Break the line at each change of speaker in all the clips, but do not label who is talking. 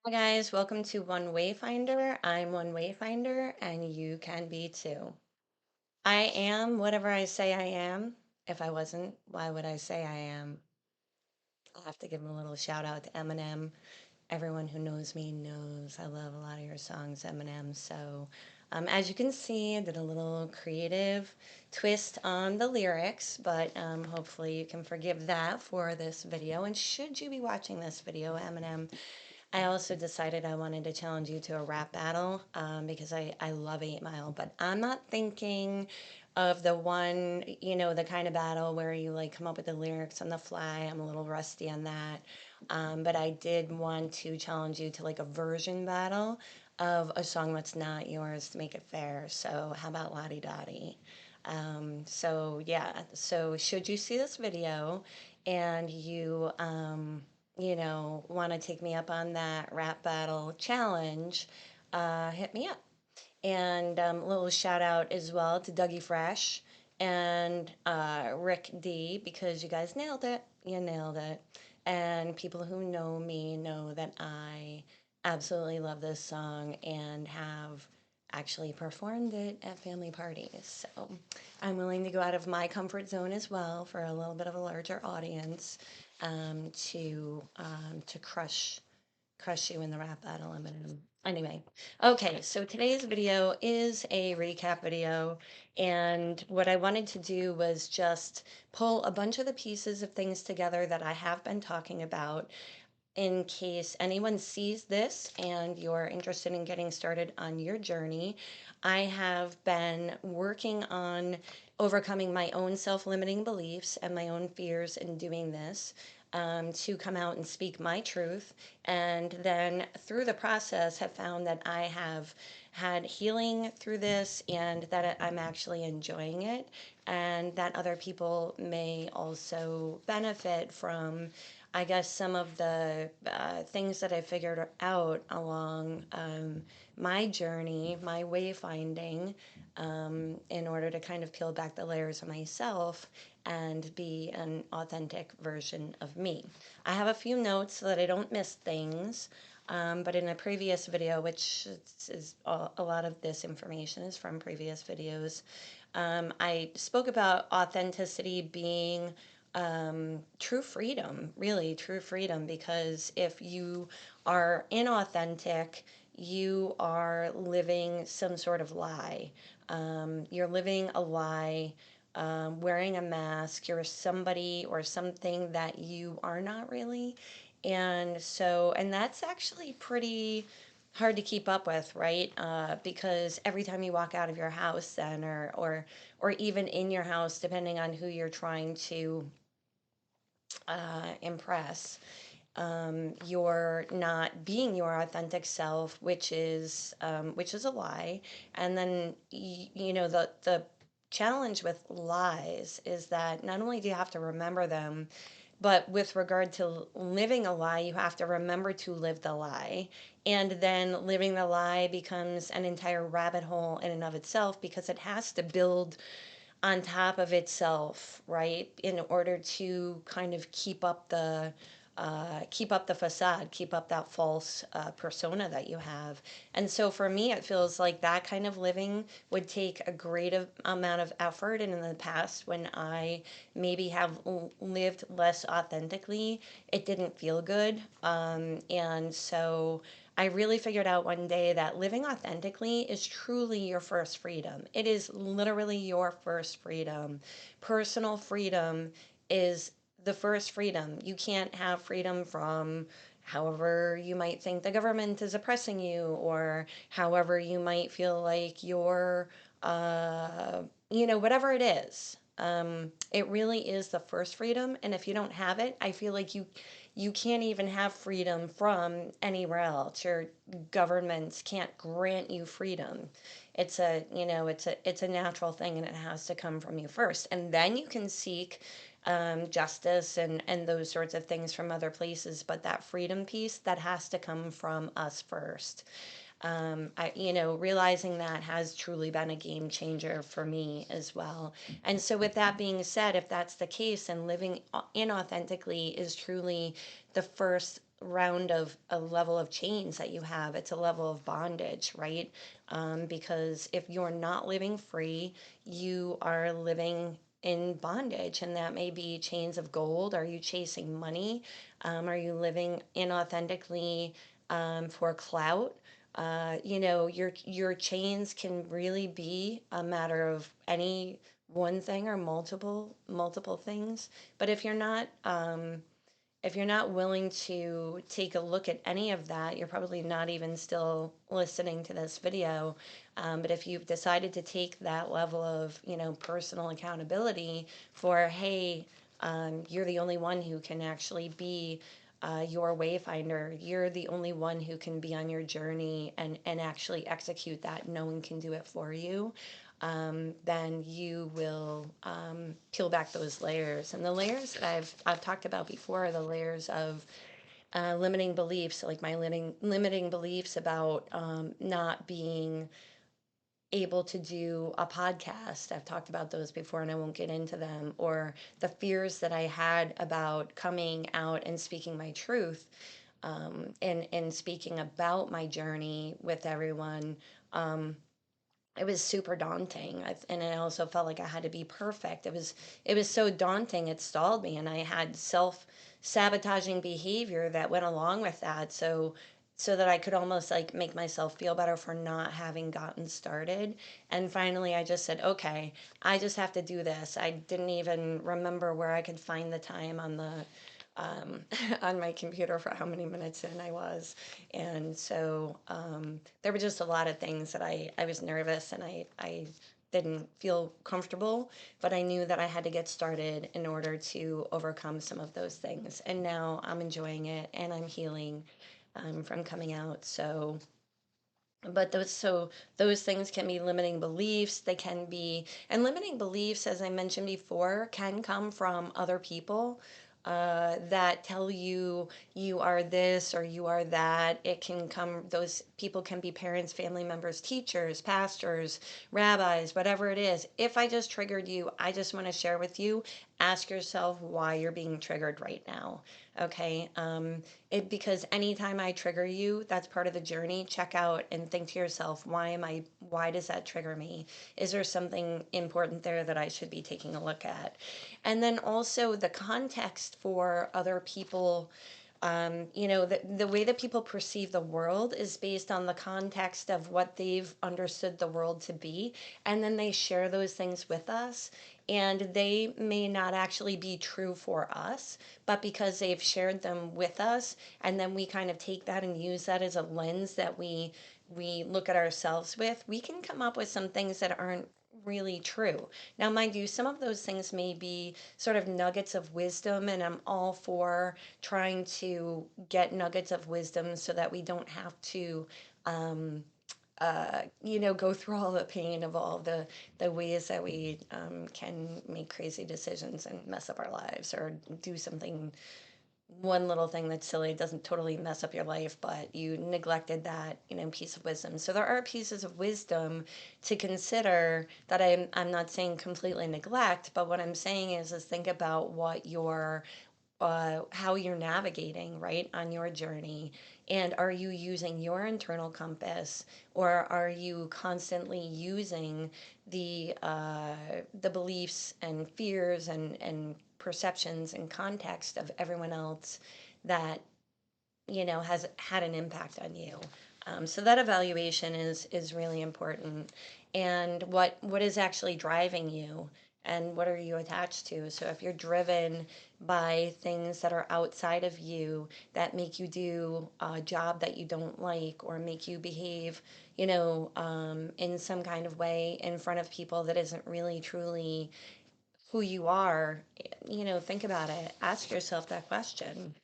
Hi guys, welcome to One Wayfinder. I'm One Wayfinder and you can be too. I am whatever I say I am. If I wasn't, why would I say I am? I'll have to give a little shout out to Eminem. Everyone who knows me knows I love a lot of your songs, Eminem. As you can see, I did a little creative twist on the lyrics, but hopefully you can forgive that for this video. And should you be watching this video, Eminem, I also decided I wanted to challenge you to a rap battle because I love 8 Mile, but I'm not thinking of the one, the kind of battle where you like come up with the lyrics on the fly. I'm a little rusty on that. But I did want to challenge you to like a version battle of a song that's not yours to make it fair. So how about Lottie Dottie? So should you see this video and you want to take me up on that rap battle challenge, hit me up. And a little shout out as well to Dougie Fresh and Rick D because you guys nailed it. You nailed it. And people who know me know that I absolutely love this song and have actually performed it at family parties. So I'm willing to go out of my comfort zone as well for a little bit of a larger audience to crush you in the rap battle. Anyway, okay, so today's video is a recap video, and what I wanted to do was just pull a bunch of the pieces of things together that I have been talking about in case anyone sees this and you're interested in getting started on your journey. I have been working on overcoming my own self limiting beliefs and my own fears in doing this. To come out and speak my truth. And then through the process, have found that I have had healing through this and that I'm actually enjoying it, and that other people may also benefit from, I guess, some of the things that I figured out along my journey, my wayfinding, in order to kind of peel back the layers of myself and be an authentic version of me. I have a few notes so that I don't miss things. But in a previous video, which is a lot of this information is from previous videos, I spoke about authenticity being true freedom, really true freedom, because if you are inauthentic, you are living some sort of lie. You're living a lie, wearing a mask. You're somebody or something that you are not really. And that's actually pretty hard to keep up with, right? Because every time you walk out of your house, then, or even in your house, depending on who you're trying to impress, you're not being your authentic self, which is a lie. And then the challenge with lies is that not only do you have to remember them, but with regard to living a lie, you have to remember to live the lie. And then living the lie becomes an entire rabbit hole in and of itself because it has to build on top of itself, right? In order to kind of keep up the facade, keep up that false persona that you have. And so for me, it feels like that kind of living would take a amount of effort. And in the past, when I maybe have lived less authentically, it didn't feel good. And so I really figured out one day that living authentically is truly your first freedom. It is literally your first freedom. Personal freedom is the first freedom. You can't have freedom from however you might think the government is oppressing you, or however you might feel like you're, whatever it is. It really is the first freedom, and if you don't have it, I feel like you can't even have freedom from anywhere else. Your governments can't grant you freedom. It's a natural thing, and it has to come from you first, and then you can seek justice and those sorts of things from other places. But that freedom piece, that has to come from us first. Realizing that has truly been a game changer for me as well. And so, with that being said, if that's the case, and living inauthentically is truly the first round of a level of chains that you have. It's a level of bondage, right? Because if you're not living free, you are living in bondage, and that may be chains of gold. Are you chasing money? Are you living inauthentically for clout? Your chains can really be a matter of any one thing or multiple things. But if you're not willing to take a look at any of that, you're probably not even still listening to this video. But if you've decided to take that level of, personal accountability for, hey, you're the only one who can actually be your wayfinder. You're the only one who can be on your journey and actually execute that. No one can do it for you. Then you will peel back those layers. And the layers that I've talked about before are the layers of limiting beliefs, like my limiting beliefs about not being able to do a podcast. I've talked about those before and I won't get into them. Or the fears that I had about coming out and speaking my truth, and speaking about my journey with everyone. It was super daunting. And I also felt like I had to be perfect. It was so daunting, it stalled me, and I had self-sabotaging behavior that went along with that. So that I could almost like make myself feel better for not having gotten started. And finally I just said, okay, I just have to do this. I didn't even remember where I could find the time on the on my computer for how many minutes in I was. And so there were just a lot of things that I was nervous, and I didn't feel comfortable, but I knew that I had to get started in order to overcome some of those things. And now I'm enjoying it and I'm healing from coming out. But those things can be limiting beliefs. They can be, and limiting beliefs, as I mentioned before, can come from other people that tell you you are this or you are that. It can come, those people can be parents, family members, teachers, pastors, rabbis, whatever it is. If I just triggered you, I just want to share with you, ask yourself why you're being triggered right now. Okay. Because anytime I trigger you, that's part of the journey. Check out and think to yourself, why does that trigger me? Is there something important there that I should be taking a look at? And then also the context for other people. The way that people perceive the world is based on the context of what they've understood the world to be. And then they share those things with us. And they may not actually be true for us, but because they've shared them with us, and then we kind of take that and use that as a lens that we look at ourselves with, we can come up with some things that aren't really true. Now, mind you, some of those things may be sort of nuggets of wisdom, and I'm all for trying to get nuggets of wisdom so that we don't have to go through all the pain of all the ways that we can make crazy decisions and mess up our lives, or do something, one little thing that's silly, doesn't totally mess up your life, but you neglected that, piece of wisdom. So there are pieces of wisdom to consider that I'm not saying completely neglect, but what I'm saying is think about what your how you're navigating right on your journey, and are you using your internal compass, or are you constantly using the beliefs and fears and perceptions and context of everyone else that has had an impact on you. So that evaluation is really important. And what is actually driving you, and what are you attached to? So if you're driven by things that are outside of you, that make you do a job that you don't like, or make you behave, in some kind of way in front of people that isn't really truly who you are, think about it. Ask yourself that question.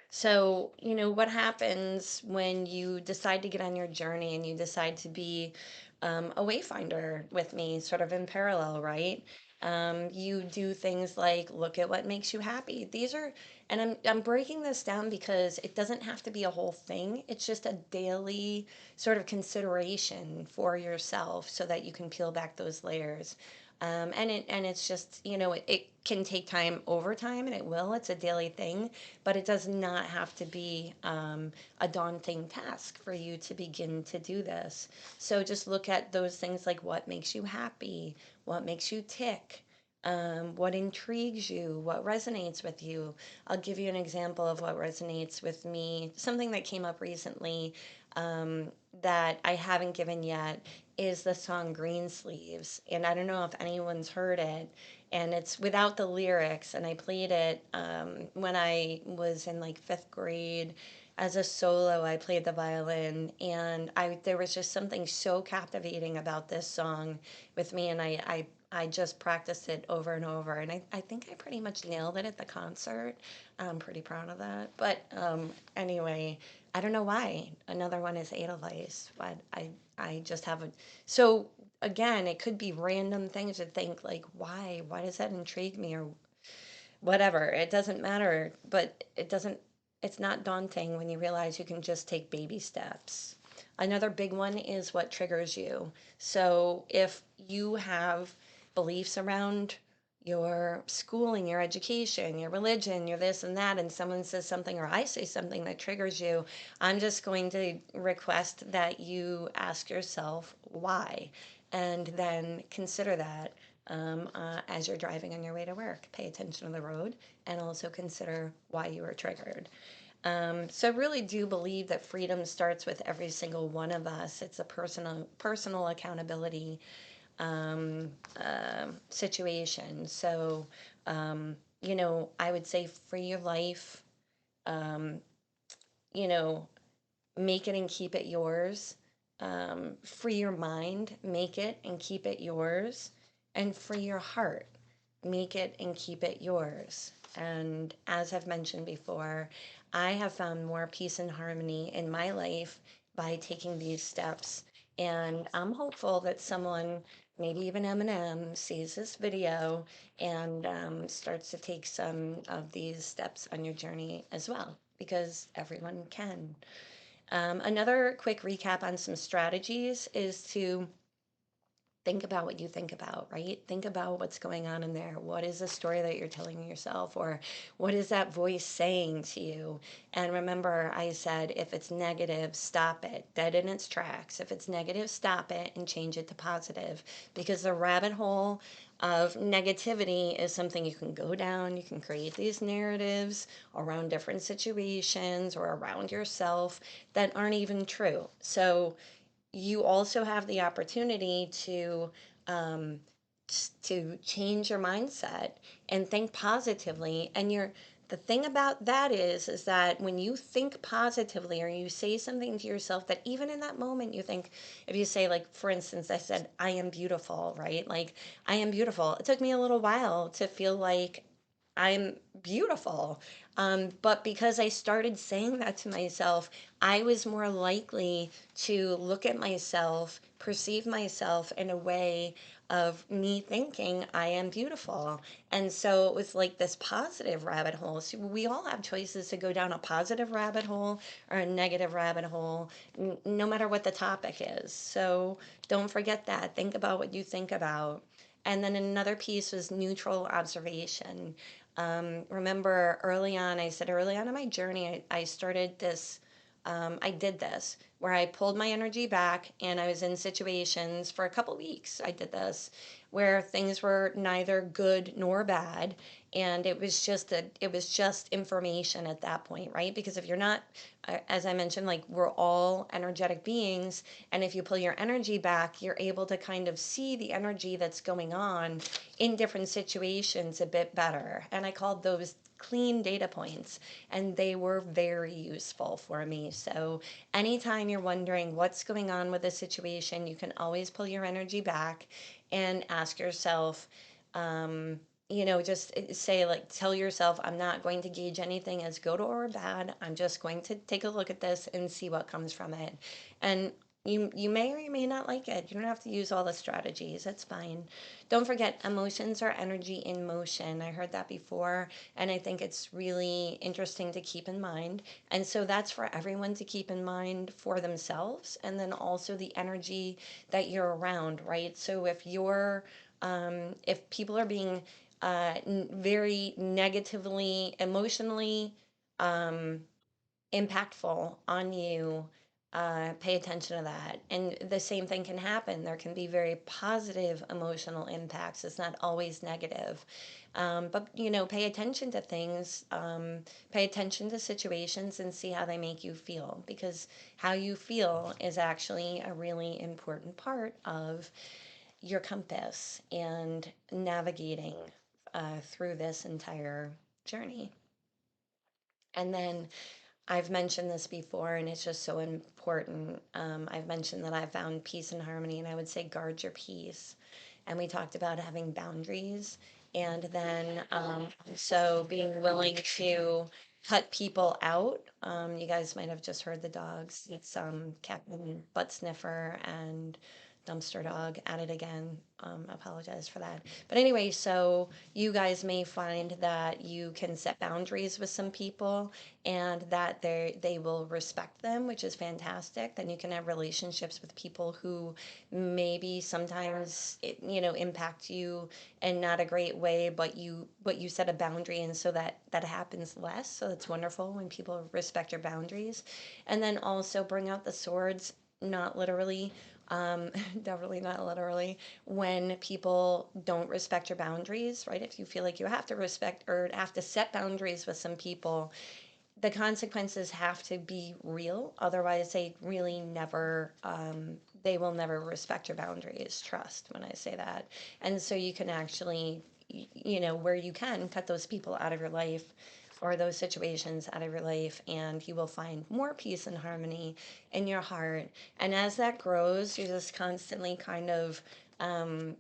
So, what happens when you decide to get on your journey and you decide to be a wayfinder with me, sort of in parallel, right? You do things like look at what makes you happy. And I'm breaking this down because it doesn't have to be a whole thing. It's just a daily sort of consideration for yourself so that you can peel back those layers. And it's just, it can take time over time, and it will. It's a daily thing, but it does not have to be a daunting task for you to begin to do this. So just look at those things like what makes you happy, what makes you tick, what intrigues you, what resonates with you. I'll give you an example of what resonates with me. Something that came up recently um, that I haven't given yet is the song Green Sleeves. And I don't know if anyone's heard it. And it's without the lyrics. And I played it when I was in like fifth grade. As a solo, I played the violin, and there was just something so captivating about this song with me, and I just practiced it over and over, and I think I pretty much nailed it at the concert. I'm pretty proud of that. But anyway, I don't know why. Another one is Edelweiss, but I just haven't. So again, it could be random things to think like, why? Why does that intrigue me, or whatever? It doesn't matter, but it's not daunting when you realize you can just take baby steps. Another big one is what triggers you. So if you have beliefs around your schooling, your education, your religion, your this and that, and someone says something or I say something that triggers you, I'm just going to request that you ask yourself why, and then consider that as you're driving on your way to work. Pay attention to the road and also consider why you were triggered. So I really do believe that freedom starts with every single one of us. It's a personal accountability situation. So I would say free your life. Um, you know, make it and keep it yours. Free your mind, make it and keep it yours. And free your heart, make it and keep it yours. And as I've mentioned before, I have found more peace and harmony in my life by taking these steps. And I'm hopeful that someone, maybe even Eminem, sees this video and starts to take some of these steps on your journey as well, because everyone can. Another quick recap on some strategies is to think about what you think about, right? Think about what's going on in there. What is the story that you're telling yourself, or what is that voice saying to you? And remember, I said if it's negative, stop it, dead in its tracks. If it's negative, stop it and change it to positive, because the rabbit hole of negativity is something you can go down. You can create these narratives around different situations or around yourself that aren't even true. So you also have the opportunity um, to change your mindset and think positively. And the thing about that is that when you think positively, or you say something to yourself that even in that moment you think, if you say, like, for instance, I said I am beautiful, right? Like, I am beautiful. It took me a little while to feel like I'm beautiful. But because I started saying that to myself, I was more likely to look at myself, perceive myself in a way of me thinking I am beautiful. And so it was like this positive rabbit hole. So we all have choices to go down a positive rabbit hole or a negative rabbit hole, no matter what the topic is. So don't forget that. Think about what you think about. And then another piece was neutral observation. Remember early on, I said early on in my journey, I started this, I did this where I pulled my energy back, and I was in situations for a couple weeks. I did this where things were neither good nor bad. And it was just information at that point, right? Because if you're not, as I mentioned, like, we're all energetic beings. And if you pull your energy back, you're able to kind of see the energy that's going on in different situations a bit better. And I called those clean data points, and they were very useful for me. So anytime you're wondering what's going on with a situation, you can always pull your energy back and ask yourself, um, just say, like, tell yourself, I'm not going to gauge anything as good or bad. I'm just going to take a look at this and see what comes from it. And you may or you may not like it. You don't have to use all the strategies. That's fine. Don't forget, emotions are energy in motion. I heard that before, and I think it's really interesting to keep in mind. And so that's for everyone to keep in mind for themselves, and then also the energy that you're around, right? So if you're If people are being very negatively, emotionally um, impactful on you, pay attention to that. And the same thing can happen. There can be very positive emotional impacts. It's not always negative. But, pay attention to things, pay attention to situations and see how they make you feel, because how you feel is actually a really important part of your compass and navigating through this entire journey. And then I've mentioned this before, and it's just so important. I've mentioned that I found peace and harmony, and I would say guard your peace. And we talked about having boundaries, and then so being willing to cut people out. You guys might have just heard the dogs. It's Captain Butt Sniffer and Dumpster Dog at it again. Apologize for that. But anyway, so you guys may find that you can set boundaries with some people and that they will respect them, which is fantastic. Then you can have relationships with people who maybe sometimes impact you in not a great way, but you set a boundary, and so that happens less. So it's wonderful when people respect your boundaries, and then also bring out the swords, not literally. Definitely not literally. When people don't respect your boundaries, right? If you feel like you have to respect or have to set boundaries with some people, the consequences have to be real. Otherwise, they will never respect your boundaries. Trust when I say that. And so you can actually, where you can cut those people out of your life or those situations out of your life, and you will find more peace and harmony in your heart. And as that grows, you just constantly kind of um,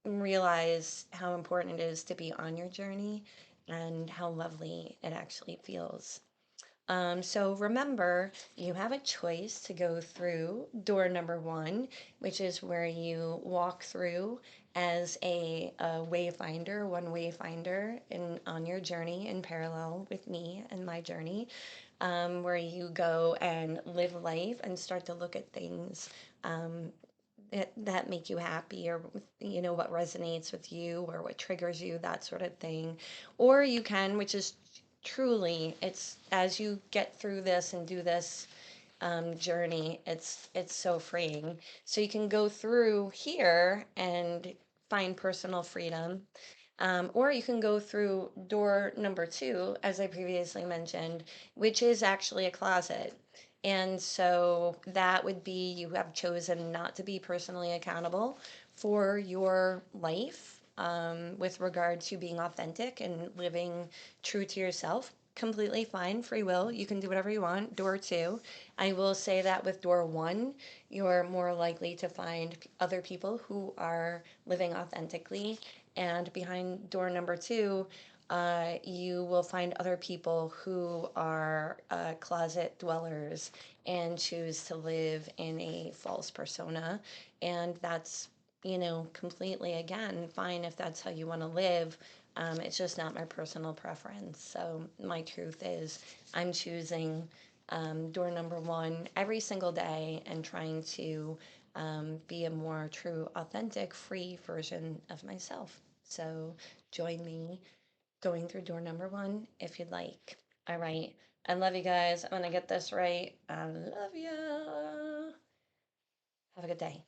realize how important it is to be on your journey and how lovely it actually feels. So remember, you have a choice to go through door number one, which is where you walk through as a wayfinder, one wayfinder on your journey in parallel with me and my journey, where you go and live life and start to look at things that make you happy, or what resonates with you or what triggers you, that sort of thing. Or you can, which is truly, it's as you get through this and do this journey, it's so freeing. So you can go through here and find personal freedom, or you can go through door number two, as I previously mentioned, which is actually a closet. And so that would be, you have chosen not to be personally accountable for your life, with regard to being authentic and living true to yourself. Completely fine, free will. You can do whatever you want. Door two. I will say that with door one, you're more likely to find other people who are living authentically. And behind door number two, you will find other people who are closet dwellers and choose to live in a false persona. And that's, completely, again, fine if that's how you want to live. It's just not my personal preference. So my truth is, I'm choosing door number one every single day and trying to be a more true, authentic, free version of myself. So join me going through door number one if you'd like. All right. I love you guys. I'm going to get this right. I love you. Have a good day.